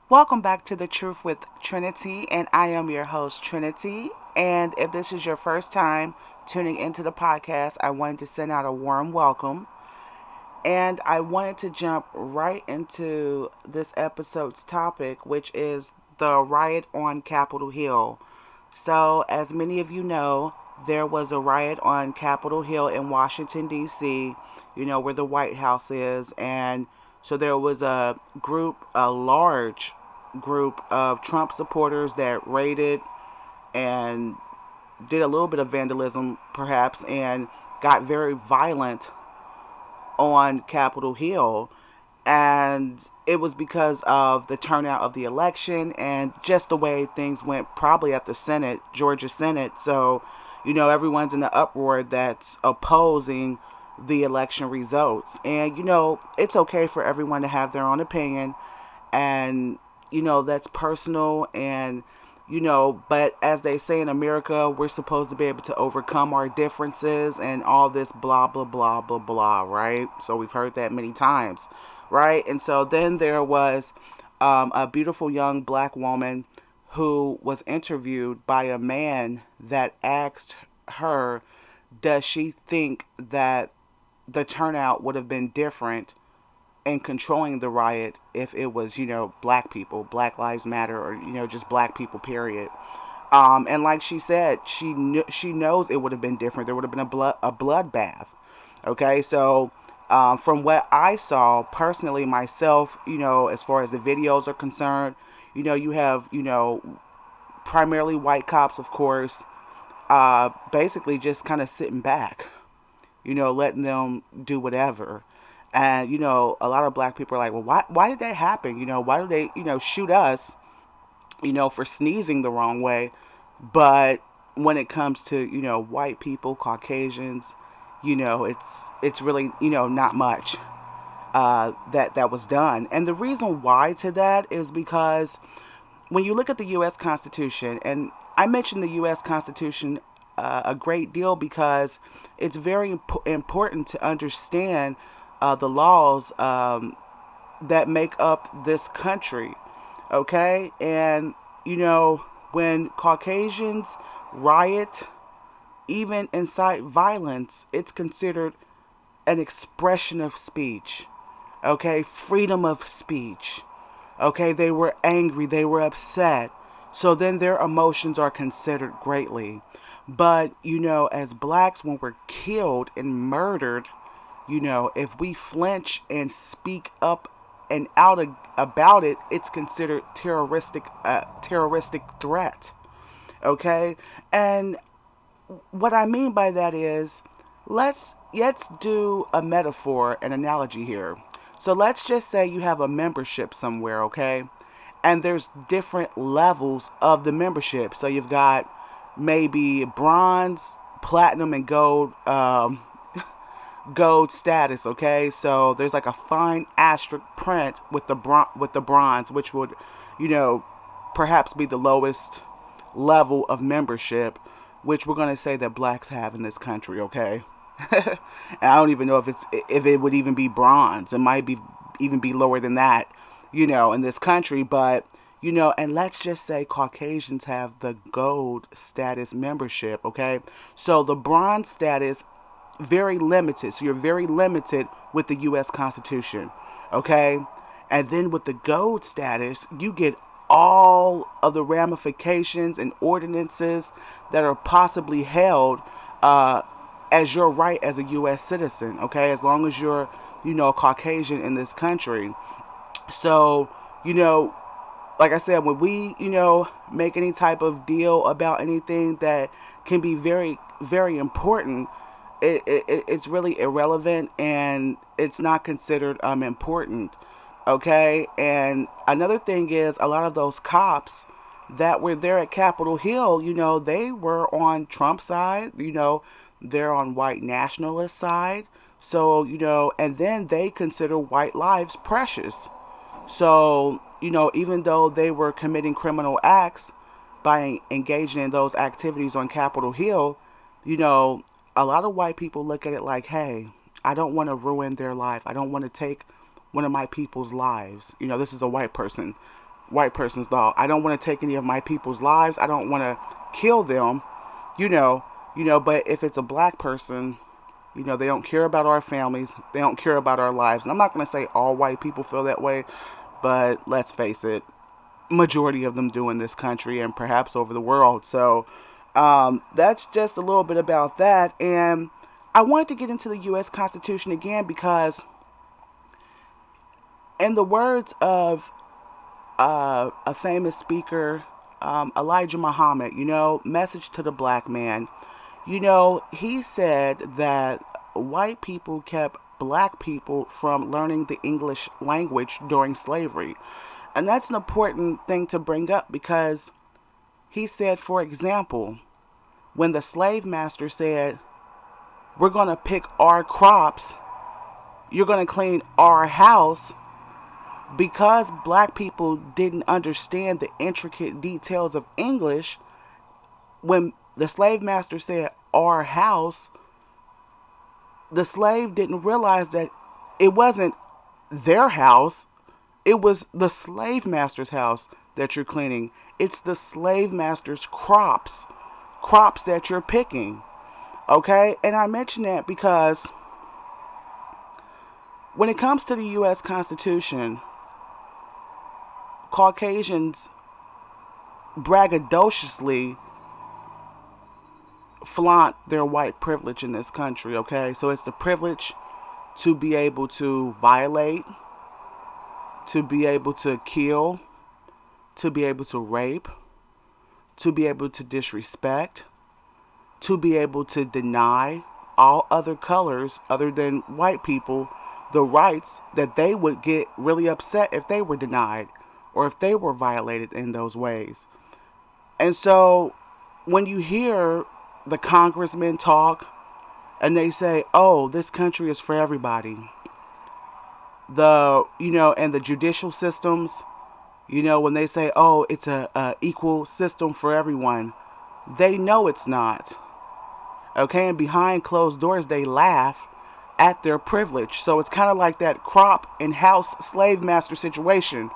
Welcome back to The Truth with Trinity, and I am your host, Trinity. And if this is your first time tuning into the podcast, I wanted to send out a warm welcome. And I wanted to jump right into this episode's topic, which is the riot on Capitol Hill. So, as many of you know, there was a riot on Capitol Hill in Washington, D.C., where the White House is. And so there was a large group of Trump supporters that raided and did a little bit of vandalism, perhaps, and got very violent on Capitol Hill. And it was because of the turnout of the election and just the way things went, probably at the Senate, Georgia Senate. So, everyone's in the uproar that's opposing the election results. And, it's okay for everyone to have their own opinion. And, that's personal. And, but as they say in America, we're supposed to be able to overcome our differences and all this blah, blah, blah, blah, blah, right? So we've heard that many times, right? And so then there was a beautiful young black woman who was interviewed by a man that asked her, does she think that the turnout would have been different in controlling the riot if it was, black people, Black Lives Matter, or, just black people, period. And like she said, she knows it would have been different. There would have been a bloodbath. Okay, so from what I saw personally myself, as far as the videos are concerned, you have, primarily white cops, of course, basically just kind of sitting back, letting them do whatever. And, a lot of black people are like, well, why did that happen? Why do they, shoot us, for sneezing the wrong way? But when it comes to, white people, Caucasians, it's really, not much that was done. And the reason why to that is because when you look at the U.S. Constitution, and I mentioned the U.S. Constitution a great deal because it's very important to understand the laws that make up this country. Okay? And, when Caucasians riot, even incite violence, it's considered an expression of speech. Okay? Freedom of speech. Okay? They were angry, they were upset. So then their emotions are considered greatly. But, as blacks, when we're killed and murdered, if we flinch and speak up and out about it, it's considered terroristic threat. Okay, and what I mean by that is, let's do a metaphor, an analogy here. So let's just say you have a membership somewhere, okay, and there's different levels of the membership. So you've got maybe bronze, platinum, and gold status. Okay, so there's like a fine asterisk print with the bronze, which would, you know, perhaps be the lowest level of membership, which we're gonna say that blacks have in this country. Okay, and I don't even know if it would even be bronze. It might be even be lower than that, in this country, but. And let's just say Caucasians have the gold status membership, okay? So the bronze status very limited. So you're very limited with the U.S. Constitution, okay? And then with the gold status, you get all of the ramifications and ordinances that are possibly held as your right as a U.S. citizen, okay? As long as you're, Caucasian in this country. So, you know, like I said, when we, make any type of deal about anything that can be very, very important, it's really irrelevant and it's not considered important. Okay, and another thing is a lot of those cops that were there at Capitol Hill, they were on Trump's side. They're on white nationalist side. So, and then they consider white lives precious. So, even though they were committing criminal acts by engaging in those activities on Capitol Hill, you know, a lot of white people look at it like, hey, I don't want to ruin their life. I don't want to take one of my people's lives. This is a white person white person's law. I don't want to take any of my people's lives. I don't want to kill them, you know, but if it's a black person, they don't care about our families. They don't care about our lives. And I'm not going to say all white people feel that way, but let's face it, majority of them do in this country and perhaps over the world. So that's just a little bit about that. And I wanted to get into the U.S. Constitution again because, in the words of a famous speaker, Elijah Muhammad, message to the black man, he said that white people kept black people from learning the English language during slavery. And that's an important thing to bring up because he said, for example, when the slave master said, we're going to pick our crops, you're going to clean our house, because black people didn't understand the intricate details of English, when the slave master said our house, the slave didn't realize that it wasn't their house. It was the slave master's house that you're cleaning. It's the slave master's crops that you're picking. Okay? And I mention that because when it comes to the U.S. Constitution, Caucasians braggadociously flaunt their white privilege in this country, okay? So it's the privilege to be able to violate, to be able to kill, to be able to rape, to be able to disrespect, to be able to deny all other colors other than white people the rights that they would get really upset if they were denied or if they were violated in those ways. And so when you hear the congressmen talk and they say, oh, this country is for everybody, and the judicial systems, when they say, oh, it's a equal system for everyone, they know it's not. Okay, and behind closed doors, they laugh at their privilege. So it's kind of like that crop and house slave master situation.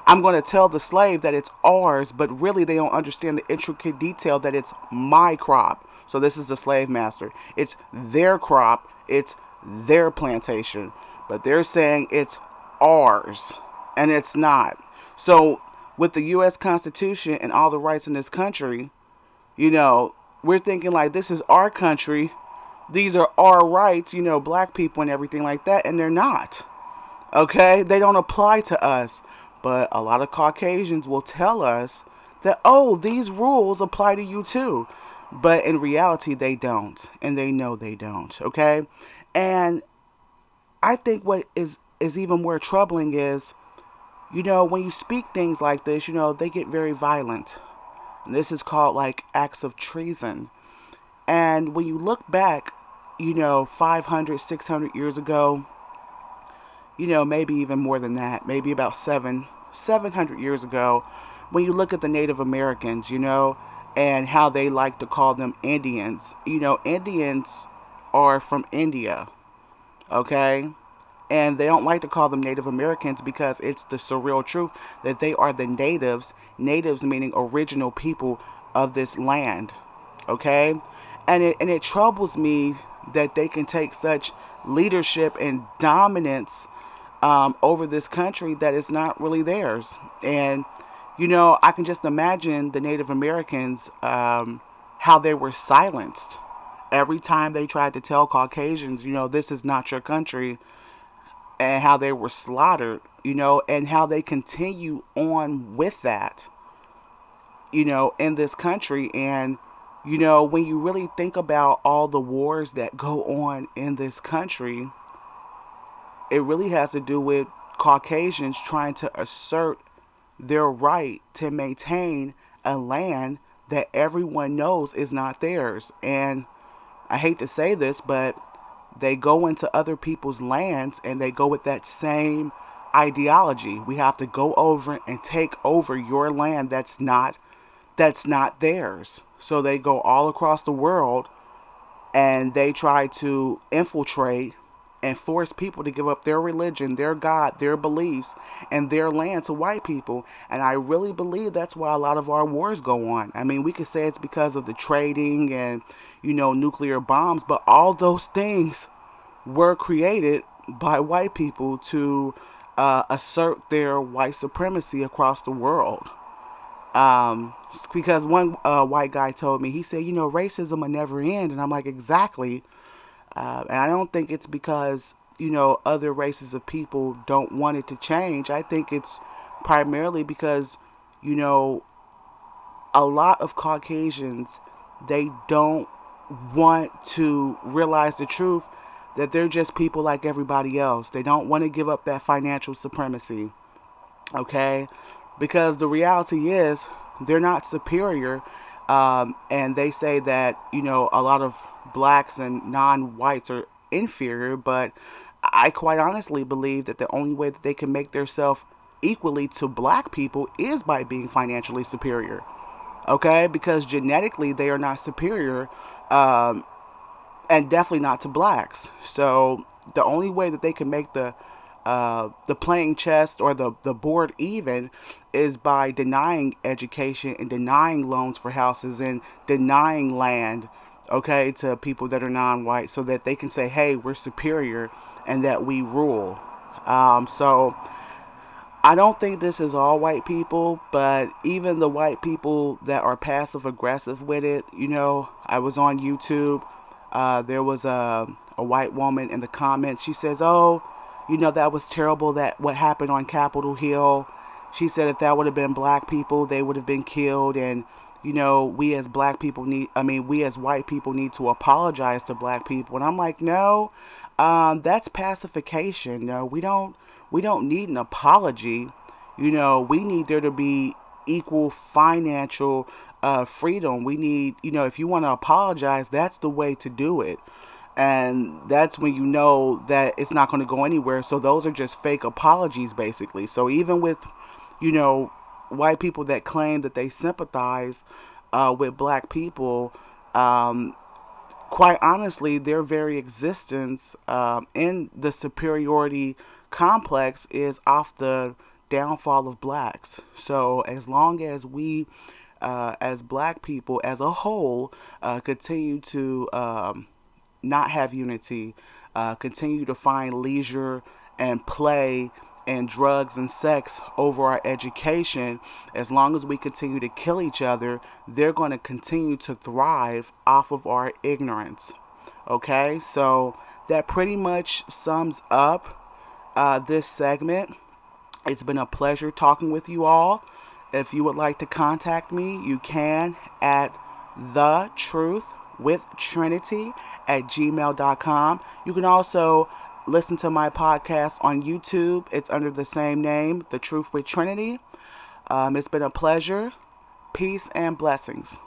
I'm going to tell the slave that it's ours, but really they don't understand the intricate detail that it's my crop. So this is the slave master. It's their crop. It's their plantation. But they're saying it's ours, and it's not. So with the U.S. Constitution and all the rights in this country, we're thinking like this is our country. These are our rights, black people and everything like that, and they're not. Okay? They don't apply to us. But a lot of Caucasians will tell us that, oh, these rules apply to you too. But in reality, they don't. And they know they don't. Okay? And I think what is even more troubling is, when you speak things like this, they get very violent. And this is called like acts of treason. And when you look back, 500, 600 years ago, maybe even more than that, maybe about 700 years ago, when you look at the Native Americans, and how they like to call them Indians. Indians are from India, okay? And they don't like to call them Native Americans because it's the surreal truth that they are the natives meaning original people of this land, okay? And it troubles me that they can take such leadership and dominance over this country that is not really theirs. And, I can just imagine the Native Americans, how they were silenced every time they tried to tell Caucasians, this is not your country, and how they were slaughtered, and how they continue on with that, in this country. And, when you really think about all the wars that go on in this country, it really has to do with Caucasians trying to assert their right to maintain a land that everyone knows is not theirs. And I hate to say this, but they go into other people's lands and they go with that same ideology. We have to go over and take over your land that's not theirs. So they go all across the world and they try to infiltrate and force people to give up their religion, their God, their beliefs, and their land to white people. And I really believe that's why a lot of our wars go on. I mean, we could say it's because of the trading and, nuclear bombs, but all those things were created by white people to assert their white supremacy across the world. Because one white guy told me, he said, racism will never end. And I'm like, exactly. And I don't think it's because, other races of people don't want it to change. I think it's primarily because, you know, a lot of Caucasians, they don't want to realize the truth that they're just people like everybody else. They don't want to give up that financial supremacy, okay? Because the reality is they're not superior. And they say that, a lot of blacks and non-whites are inferior, but I quite honestly believe that the only way that they can make themselves equally to black people is by being financially superior, okay? Because genetically they are not superior, um, and definitely not to blacks. So the only way that they can make the playing chess or the board even is by denying education and denying loans for houses and denying land, okay, to people that are non-white, so that they can say, hey, we're superior and that we rule. So I don't think this is all white people, but even the white people that are passive aggressive with it, I was on YouTube. There was a white woman in the comments. She says, oh, that was terrible, that what happened on Capitol Hill. She said if that would have been black people, they would have been killed. And, we as black people we as white people need to apologize to black people. And I'm like, no, that's pacification. No, we don't need an apology. We need there to be equal financial freedom. We need, if you want to apologize, that's the way to do it. And that's when you know that it's not going to go anywhere. So those are just fake apologies, basically. So even with, you know, white people that claim that they sympathize with black people, um, quite honestly, their very existence in the superiority complex is off the downfall of blacks. So as long as we, as black people as a whole, continue to not have unity, continue to find leisure and play and drugs and sex over our education, as long as we continue to kill each other, they're going to continue to thrive off of our ignorance. Okay, so that pretty much sums up this segment. It's been a pleasure talking with you all. If you would like to contact me, you can at thetruthwithtrinity@gmail.com. You can also listen to my podcast on YouTube. It's under the same name, The Truth with Trinity. It's been a pleasure. Peace and blessings.